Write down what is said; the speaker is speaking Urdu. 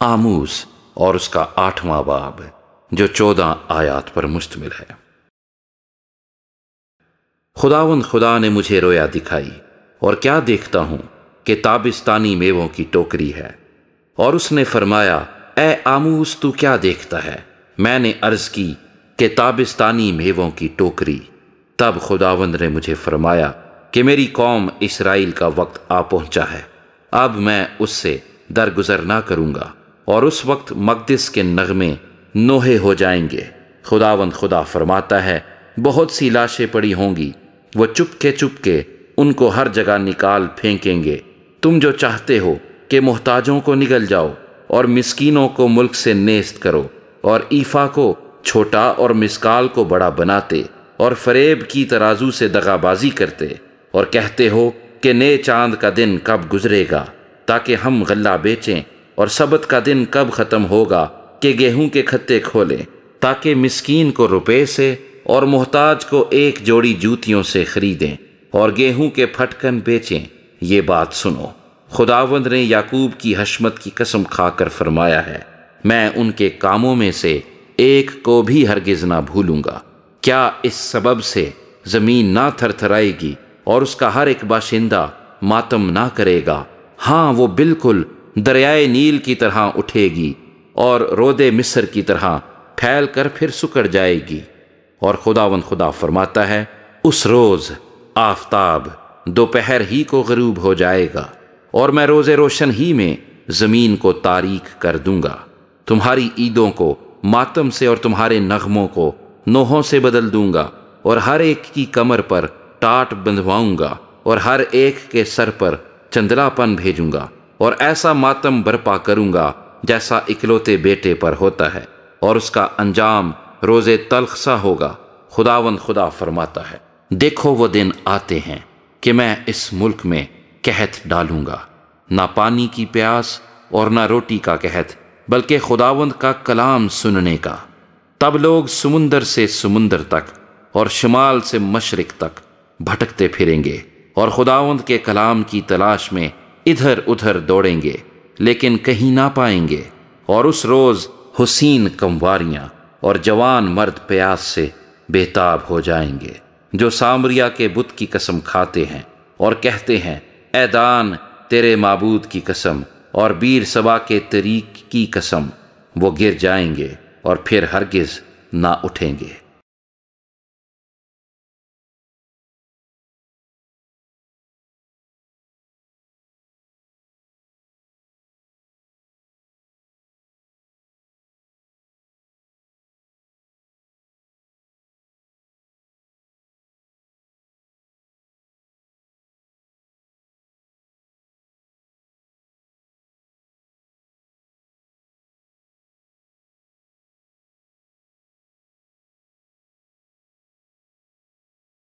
آموز اور اس کا 8واں باب جو 14 آیات پر مشتمل ہے۔ خداوند خدا نے مجھے رویا دکھائی اور کیا دیکھتا ہوں کہ تابستانی میووں کی ٹوکری ہے، اور اس نے فرمایا اے آموز تو کیا دیکھتا ہے؟ میں نے عرض کی کہ تابستانی میووں کی ٹوکری۔ تب خداوند نے مجھے فرمایا کہ میری قوم اسرائیل کا وقت آ پہنچا ہے، اب میں اس سے درگزر نہ کروں گا، اور اس وقت مقدس کے نغمے نوحے ہو جائیں گے۔ خداوند خدا فرماتا ہے بہت سی لاشیں پڑی ہوں گی، وہ چپ کے ان کو ہر جگہ نکال پھینکیں گے۔ تم جو چاہتے ہو کہ محتاجوں کو نگل جاؤ اور مسکینوں کو ملک سے نیست کرو، اور ایفا کو چھوٹا اور مسکال کو بڑا بناتے، اور فریب کی ترازو سے دغا بازی کرتے، اور کہتے ہو کہ نئے چاند کا دن کب گزرے گا تاکہ ہم غلہ بیچیں، اور سبت کا دن کب ختم ہوگا کہ گیہوں کے کھتے کھولیں، تاکہ مسکین کو روپے سے اور محتاج کو ایک جوڑی جوتیوں سے خریدیں اور گیہوں کے پھٹکن بیچیں۔ یہ بات سنو، خداوند نے یعقوب کی حشمت کی قسم کھا کر فرمایا ہے، میں ان کے کاموں میں سے ایک کو بھی ہرگز نہ بھولوں گا۔ کیا اس سبب سے زمین نہ تھر تھرائے گی اور اس کا ہر ایک باشندہ ماتم نہ کرے گا؟ ہاں، وہ بالکل دریائے نیل کی طرح اٹھے گی اور رود مصر کی طرح پھیل کر پھر سکڑ جائے گی۔ اور خداوند خدا فرماتا ہے اس روز آفتاب دوپہر ہی کو غروب ہو جائے گا، اور میں روز روشن ہی میں زمین کو تاریک کر دوں گا۔ تمہاری عیدوں کو ماتم سے اور تمہارے نغموں کو نوحوں سے بدل دوں گا، اور ہر ایک کی کمر پر ٹاٹ بندھواؤں گا، اور ہر ایک کے سر پر چندلا پن بھیجوں گا، اور ایسا ماتم برپا کروں گا جیسا اکلوتے بیٹے پر ہوتا ہے، اور اس کا انجام روز تلخ سا ہوگا۔ خداوند خدا فرماتا ہے دیکھو وہ دن آتے ہیں کہ میں اس ملک میں قحط ڈالوں گا، نہ پانی کی پیاس اور نہ روٹی کا قحط، بلکہ خداوند کا کلام سننے کا۔ تب لوگ سمندر سے سمندر تک اور شمال سے مشرق تک بھٹکتے پھریں گے، اور خداوند کے کلام کی تلاش میں ادھر ادھر دوڑیں گے، لیکن کہیں نہ پائیں گے۔ اور اس روز حسین کمواریاں اور جوان مرد پیاس سے بےتاب ہو جائیں گے، جو سامریا کے بت کی قسم کھاتے ہیں اور کہتے ہیں اے دان تیرے معبود کی قسم، اور بیر سبا کے طریق کی قسم۔ وہ گر جائیں گے اور پھر ہرگز نہ اٹھیں گے۔